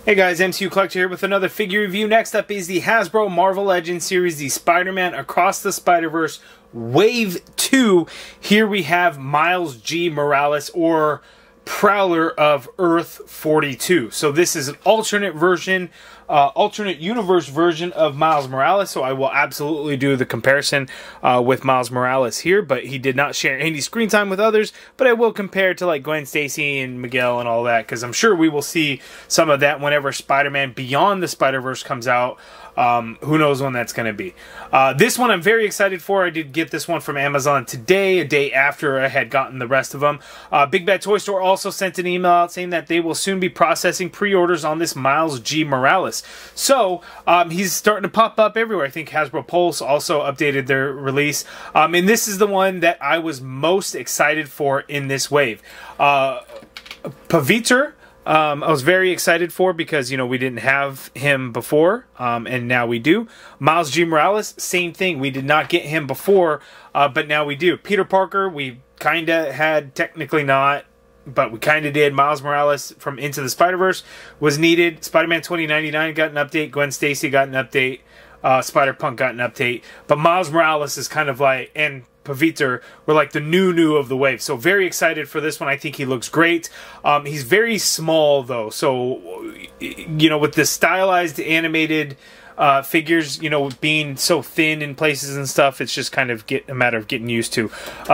Hey guys, MCU Collector here with another figure review. Next up is the Hasbro Marvel Legends series, the Spider-Man Across the Spider-Verse Wave 2. Here we have Miles G. Morales, or Prowler of Earth-42. So this is an alternate version, alternate universe version of Miles Morales. So I will absolutely do the comparison with Miles Morales here, but he did not share any screen time with others. But I will compare to like Gwen Stacy and Miguel and all that, because I'm sure we will see some of that whenever Spider-Man Beyond the Spider-Verse comes out. Who knows when that's going to be. This one I'm very excited for. I did get this one from Amazon today, a day after I had gotten the rest of them. Big Bad Toy Store also sent an email out saying that they will soon be processing pre-orders on this Miles G. Morales. So, he's starting to pop up everywhere. I think Hasbro Pulse also updated their release. And this is the one that I was most excited for in this wave. Paviter, I was very excited for because, you know, we didn't have him before, and now we do. Miles G. Morales, same thing. We did not get him before, but now we do. Peter Parker, we kind of had, technically not, but we kind of did. Miles Morales from Into the Spider-Verse was needed. Spider-Man 2099 got an update. Gwen Stacy got an update. Spider-Punk got an update. But Miles Morales is kind of like, and Paviter were like the new of the wave. So very excited for this one. I think he looks great. He's very small though. So, you know, with the stylized animated figures, you know, being so thin in places and stuff, it's just kind of a matter of getting used to.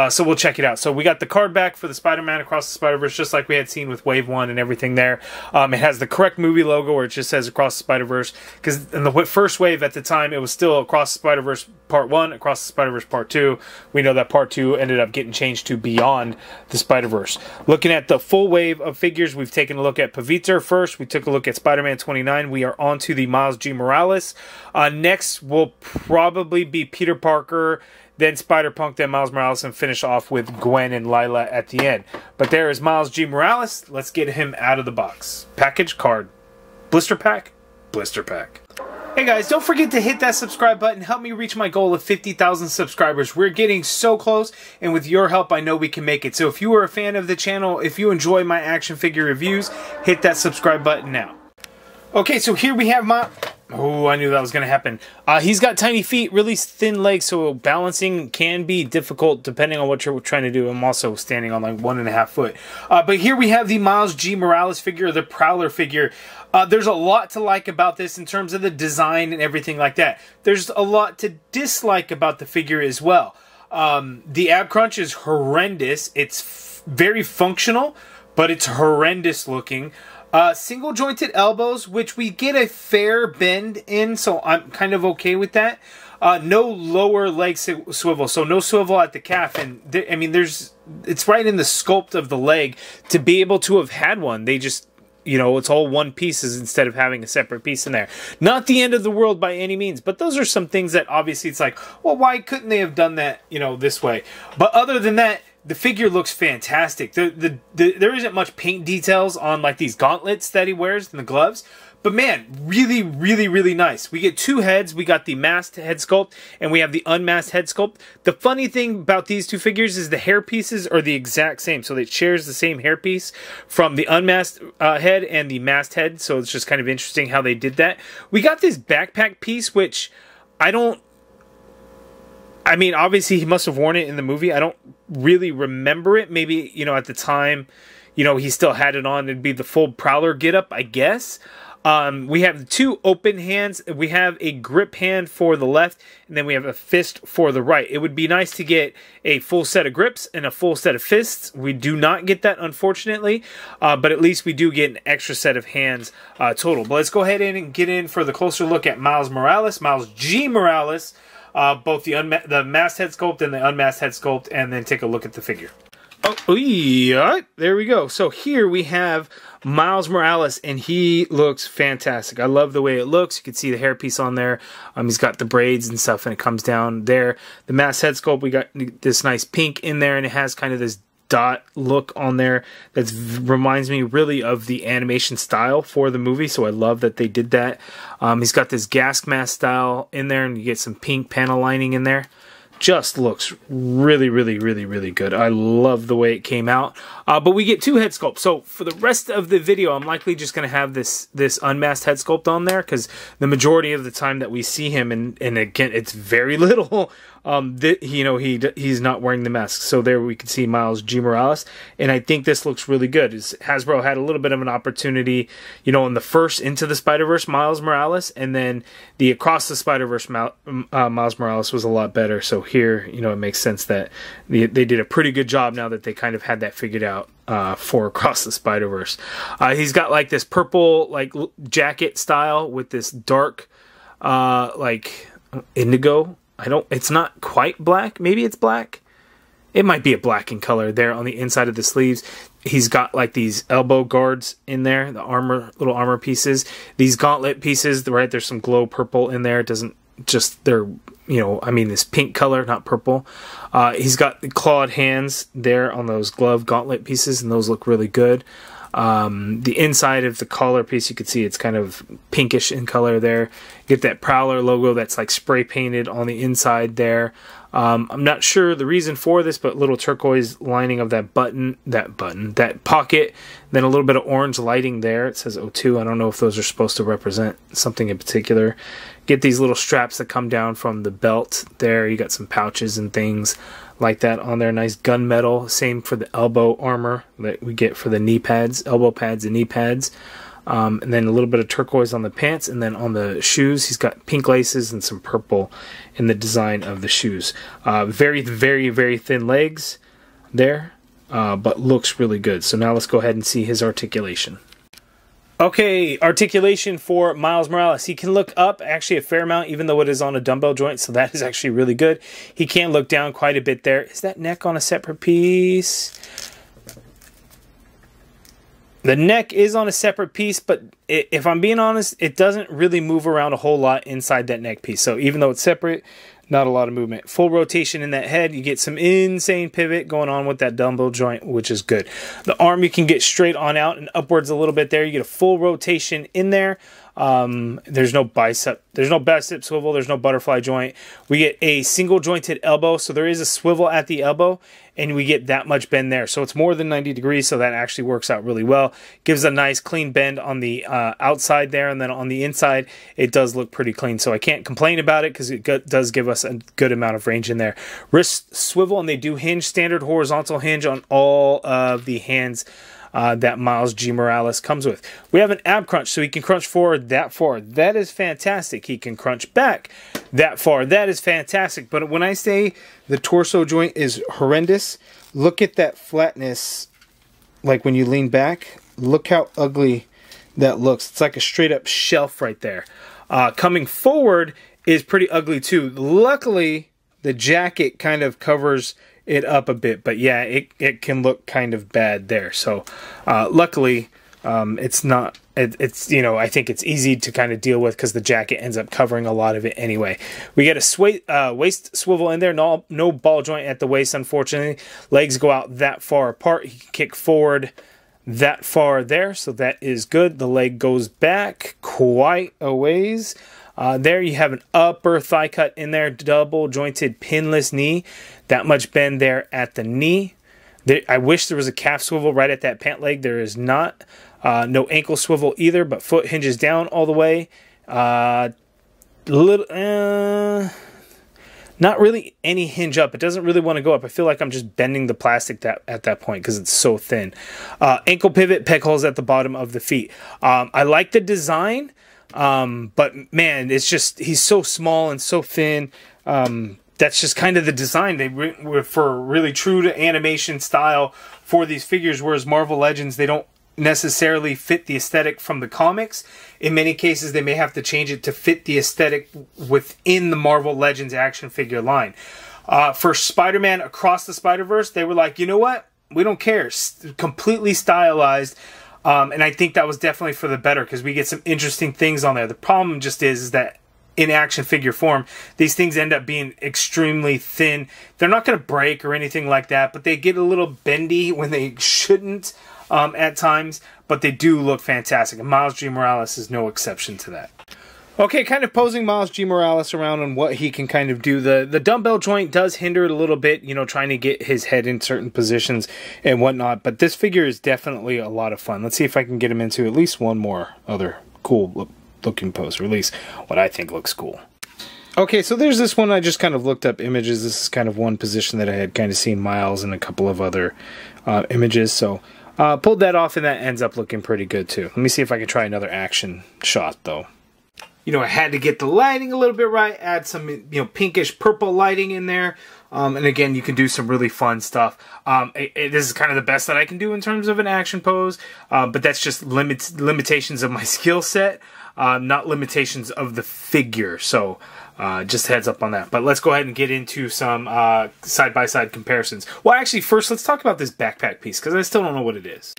So we'll check it out. So we got the card back for the Spider-Man Across the Spider-Verse, just like we had seen with Wave 1 and everything there. It has the correct movie logo where it just says Across the Spider-Verse, because in the first wave at the time, it was still Across the Spider-Verse Part 1, Across the Spider-Verse Part 2. We know that Part 2 ended up getting changed to Beyond the Spider-Verse. Looking at the full wave of figures, we've taken a look at Paviter first. We took a look at Spider-Man 29. We are on to the Miles G. Morales. Next will probably be Peter Parker, then Spider-Punk, then Miles Morales, and finish off with Gwen and Lila at the end. But there is Miles G. Morales. Let's get him out of the box. Package, card. Blister pack? Blister pack. Hey guys, don't forget to hit that subscribe button. Help me reach my goal of 50,000 subscribers. We're getting so close, and with your help, I know we can make it. So if you are a fan of the channel, if you enjoy my action figure reviews, hit that subscribe button now. Okay, so here we have my... Oh, I knew that was going to happen. He's got tiny feet, really thin legs, so balancing can be difficult depending on what you're trying to do. I'm also standing on like 1.5 foot. But here we have the Miles G. Morales figure, the Prowler figure. There's a lot to like about this in terms of the design and everything like that. There's a lot to dislike about the figure as well. The ab crunch is horrendous. It's very functional, but it's horrendous looking. Single jointed elbows, which we get a fair bend in, so I'm kind of okay with that. No lower leg swivel, so no swivel at the calf, and I mean, it's right in the sculpt of the leg to be able to have had one. They just, you know, it's all one pieces instead of having a separate piece in there. Not the end of the world by any means, but those are some things that obviously it's like, well, why couldn't they have done that, you know, this way? But other than that, the figure looks fantastic. There isn't much paint details on like these gauntlets that he wears and the gloves. But man, really nice. We get two heads. We got the masked head sculpt and we have the unmasked head sculpt. The funny thing about these two figures is the hair pieces are the exact same. So it shares the same hair piece from the unmasked head and the masked head. So it's just kind of interesting how they did that. We got this backpack piece, which I mean, obviously he must have worn it in the movie. I don't really remember it. Maybe, you know, at the time, you know, he still had it on. It'd be the full Prowler getup, I guess. We have the two open hands. We have a grip hand for the left, and then we have a fist for the right. It would be nice to get a full set of grips and a full set of fists. We do not get that, unfortunately, but at least we do get an extra set of hands total. But let's go ahead and get in for the closer look at Miles Morales, Miles G. Morales, both the masked head sculpt and the unmasked head sculpt, and then take a look at the figure. Oh, yeah, there we go. So here we have Miles Morales, and he looks fantastic. I love the way it looks. You can see the hairpiece on there. He's got the braids and stuff, and it comes down there. The masked head sculpt, we got this nice pink in there, and it has kind of this dot look on there that reminds me really of the animation style for the movie, so I love that they did that. He's got this gas mask style in there, and you get some pink panel lining in there. just looks really, really, really, really good. I love the way it came out. But we get 2 head sculpts. So for the rest of the video, I'm likely just going to have this unmasked head sculpt on there, because the majority of the time that we see him, and again, it's very little, you know, he's not wearing the mask. So there we can see Miles G. Morales, and I think this looks really good. Hasbro had a little bit of an opportunity, you know, in the first Into the Spider-Verse Miles Morales, and then the Across the Spider-Verse Miles Morales was a lot better. So here, you know, it makes sense that they did a pretty good job now that they kind of had that figured out for Across the Spider-Verse. He's got like this purple like jacket style with this dark like indigo. It's not quite black. Maybe it's black. It might be a black in color there on the inside of the sleeves. He's got like these elbow guards in there, the little armor pieces. These gauntlet pieces, right? There's some glow purple in there. It doesn't just, they're, you know, I mean, this pink color, not purple. He's got the clawed hands there on those glove gauntlet pieces, and those look really good. The inside of the collar piece, you can see it's kind of pinkish in color there. Get that Prowler logo that's like spray painted on the inside there. I'm not sure the reason for this, but little turquoise lining of that pocket, then a little bit of orange lighting there. It says O2. I don't know if those are supposed to represent something in particular. Get these little straps that come down from the belt there. You got some pouches and things like that on there. Nice gunmetal. Same for the elbow armor that we get for the knee pads, elbow pads and knee pads. And then a little bit of turquoise on the pants, and then on the shoes, he's got pink laces and some purple in the design of the shoes. Very, very, very thin legs there, but looks really good. So now let's go ahead and see his articulation. Okay, articulation for Miles Morales. He can look up actually a fair amount, even though it is on a dumbbell joint, so that is actually really good. He can look down quite a bit there. Is that neck on a separate piece? The neck is on a separate piece, but if I'm being honest, it doesn't really move around a whole lot inside that neck piece. So even though it's separate, not a lot of movement. Full rotation in that head. You get some insane pivot going on with that dumbbell joint, which is good. The arm you can get straight on out and upwards a little bit there. You get a full rotation in there. There's no bicep swivel. There's no butterfly joint. We get a single jointed elbow. So there is a swivel at the elbow, and we get that much bend there. So it's more than 90 degrees. So that actually works out really well. Gives a nice clean bend on the outside there. And then on the inside, it does look pretty clean. So I can't complain about it, because it does give us a good amount of range in there. Wrist swivel, and they do hinge, standard horizontal hinge on all of the hands that Miles G. Morales comes with. We have an ab crunch, so he can crunch forward that far. That is fantastic. He can crunch back that far. That is fantastic. But when I say the torso joint is horrendous, look at that flatness. Like when you lean back, look how ugly that looks. It's like a straight up shelf right there. Coming forward is pretty ugly too. Luckily, the jacket kind of covers it up a bit, but yeah, it can look kind of bad there. So luckily it's not, it's, you know, I think it's easy to kind of deal with, because the jacket ends up covering a lot of it anyway. We get a waist swivel in there. No ball joint at the waist, unfortunately. Legs go out that far apart. He can kick forward that far there, so that is good. The leg goes back quite a ways. There you have an upper thigh cut in there, double jointed pinless knee. That much bend there at the knee. I wish there was a calf swivel right at that pant leg. There is not. No ankle swivel either, but foot hinges down all the way. Not really any hinge up. It doesn't really want to go up. I feel like I'm just bending the plastic at that point, because it's so thin. Ankle pivot, peg holes at the bottom of the feet. I like the design. But man, it's just, he's so small and so thin. That's just kind of the design. They were for really true to animation style for these figures, whereas Marvel Legends, they don't necessarily fit the aesthetic from the comics. In many cases, they may have to change it to fit the aesthetic within the Marvel Legends action figure line. For Spider-Man Across the Spider-Verse, they were like, you know what? We don't care. Completely stylized. And I think that was definitely for the better, because we get some interesting things on there. The problem just is that in action figure form, these things end up being extremely thin. They're not going to break or anything like that, but they get a little bendy when they shouldn't at times, but they do look fantastic. And Miles G. Morales is no exception to that. Okay, kind of posing Miles G. Morales around on what he can kind of do. The dumbbell joint does hinder it a little bit, you know, trying to get his head in certain positions and whatnot. But this figure is definitely a lot of fun. Let's see if I can get him into at least one more other cool looking pose, or at least what I think looks cool. Okay, so there's this one. I just kind of looked up images. This is kind of one position that I had kind of seen Miles in a couple of other images. So pulled that off, and that ends up looking pretty good too. Let me see if I can try another action shot though. You know, I had to get the lighting a little bit right, add some, you know, pinkish purple lighting in there. And again, you can do some really fun stuff. This is kind of the best that I can do in terms of an action pose, but that's just limitations of my skill set, not limitations of the figure. So just heads up on that. But let's go ahead and get into some side-by-side comparisons. Well, actually, first, let's talk about this backpack piece, because I still don't know what it is.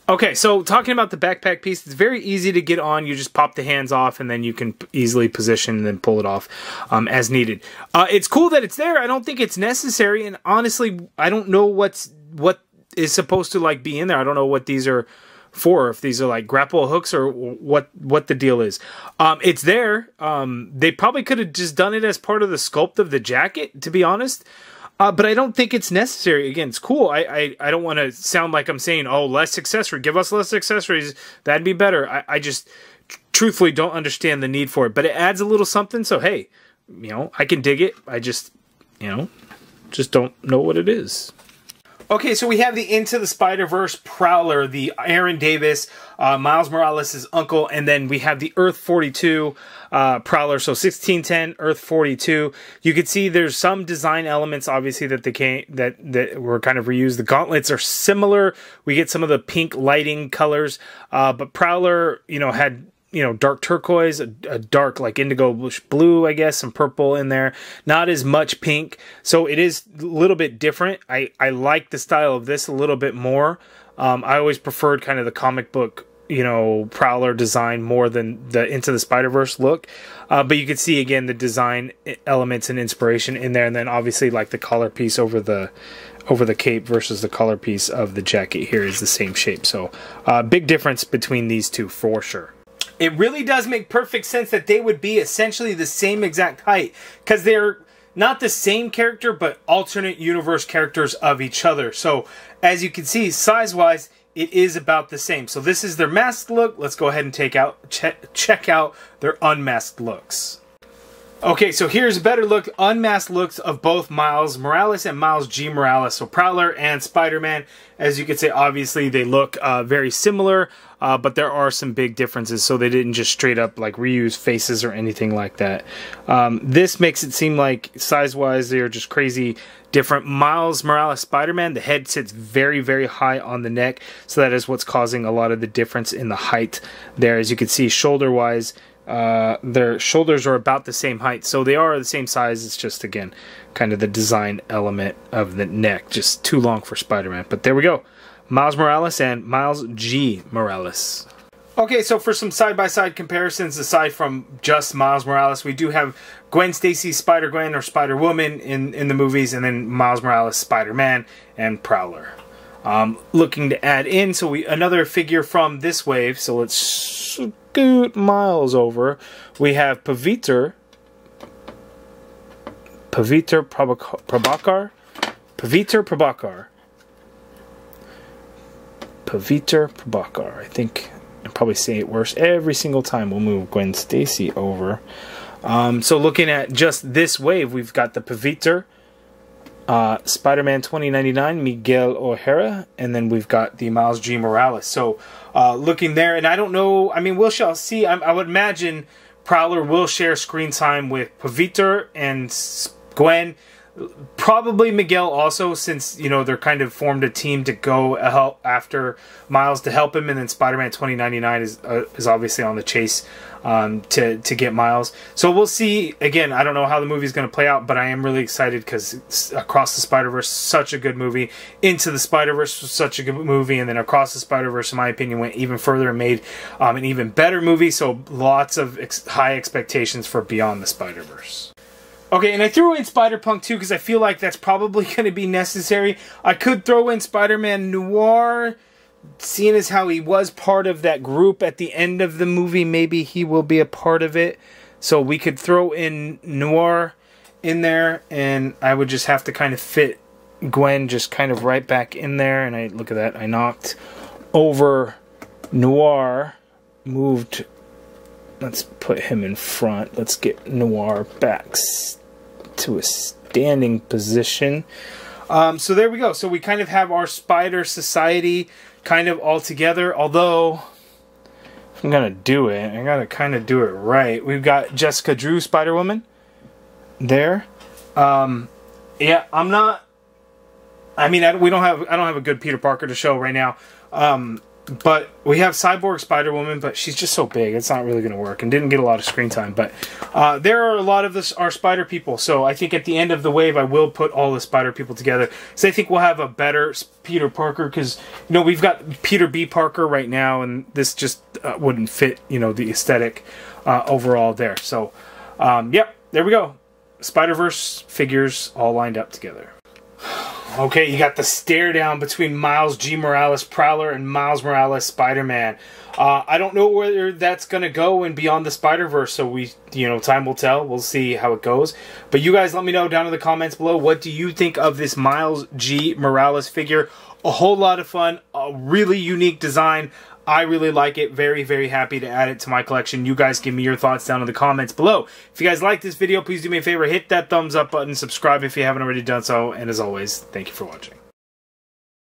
Okay, so talking about the backpack piece, it's very easy to get on. You just pop the hands off, and then you can easily position and then pull it off as needed. It's cool that it's there. I don't think it's necessary, and honestly, I don't know what is supposed to like be in there. I don't know what these are for, if these are like grapple hooks or what the deal is. It's there. They probably could have just done it as part of the sculpt of the jacket, to be honest. But I don't think it's necessary. Again, it's cool. I don't want to sound like I'm saying, oh, less accessory. Give us less accessories. That'd be better. I just truthfully don't understand the need for it. But it adds a little something. So, hey, you know, I can dig it. I just, you know, just don't know what it is. Okay, so we have the Into the Spider-Verse Prowler, the Aaron Davis, Miles Morales' uncle, and then we have the Earth-42 Prowler, so 1610 Earth-42. You can see there's some design elements, obviously, that were kind of reused. The gauntlets are similar. We get some of the pink lighting colors, but Prowler, you know, had, you know, dark turquoise, a dark like indigo blue, I guess, some purple in there. Not as much pink, so it is a little bit different. I like the style of this a little bit more. I always preferred kind of the comic book, you know, Prowler design more than the Into the Spider-Verse look. But you can see again the design elements and inspiration in there, and then obviously like the collar piece over the cape versus the collar piece of the jacket here is the same shape. So big difference between these two for sure. It really does make perfect sense that they would be essentially the same exact height, because they're not the same character, but alternate universe characters of each other. So as you can see, size-wise, it is about the same. So this is their masked look. Let's go ahead and check out their unmasked looks. Okay, so here's a better look, unmasked looks of both Miles Morales and Miles G. Morales. So Prowler and Spider-Man, as you can say, obviously they look very similar, but there are some big differences. So they didn't just straight up like reuse faces or anything like that. This makes it seem like size-wise they're just crazy different. Miles Morales Spider-Man, the head sits very, very high on the neck. So that is what's causing a lot of the difference in the height there. As you can see, shoulder-wise, their shoulders are about the same height, so they are the same size. It's just, again, kind of the design element of the neck, just too long for Spider-Man. But there we go, Miles Morales and Miles G. Morales. Okay, so for some side-by-side comparisons, aside from just Miles Morales, we do have Gwen Stacy Spider-Gwen or Spider-Woman in the movies, and then Miles Morales Spider-Man and Prowler. Looking to add in, so another figure from this wave, so let's scoot Miles over. We have Pavitr Prabhakar. I think I'll probably say it worse every single time. We'll move Gwen Stacy over. So looking at just this wave, we've got the Pavitr, Spider-Man 2099, Miguel O'Hara, and then we've got the Miles G. Morales. So looking there, and I don't know, I mean, we shall see. I would imagine Prowler will share screen time with Pavitr and Gwen. Probably Miguel also, since, you know, they're kind of formed a team to go help after Miles to help him, and then Spider-Man 2099 is obviously on the chase to get Miles. So we'll see. Again, I don't know how the movie's going to play out, but I am really excited because Across the Spider-Verse, such a good movie. Into the Spider-Verse was such a good movie, and then Across the Spider-Verse, in my opinion, went even further and made an even better movie. So lots of high expectations for Beyond the Spider-Verse. Okay, and I threw in Spider-Punk too because I feel like that's probably going to be necessary. I could throw in Spider-Man Noir, seeing as how he was part of that group at the end of the movie, maybe he will be a part of it. So we could throw in Noir in there, and I would just have to kind of fit Gwen just kind of right back in there. And I look at that, I knocked over Noir, moved. Let's put him in front. Let's get Noir back to a standing position. So there we go. So we kind of have our Spider Society kind of all together. Although, if I'm going to do it, I got to kind of do it right. We've got Jessica Drew, Spider-Woman. There. Yeah, I'm not... I mean, I don't have a good Peter Parker to show right now. But we have Cyborg Spider-Woman, but she's just so big, it's not really going to work, and didn't get a lot of screen time. But there are a lot of our Spider people, so I think at the end of the wave, I will put all the Spider people together. So I think we'll have a better Peter Parker, because, you know, we've got Peter B. Parker right now, and this just wouldn't fit, you know, the aesthetic overall there. So, yep, there we go. Spider-Verse figures all lined up together. Okay, you got the stare down between Miles G. Morales Prowler and Miles Morales Spider-Man. I don't know where that's going to go in Beyond the Spider-Verse, so time will tell. We'll see how it goes. But you guys let me know down in the comments below, what do you think of this Miles G. Morales figure? A whole lot of fun, a really unique design. I really like it. Very, very happy to add it to my collection. You guys give me your thoughts down in the comments below. If you guys like this video, please do me a favor. Hit that thumbs up button. Subscribe if you haven't already done so. And as always, thank you for watching.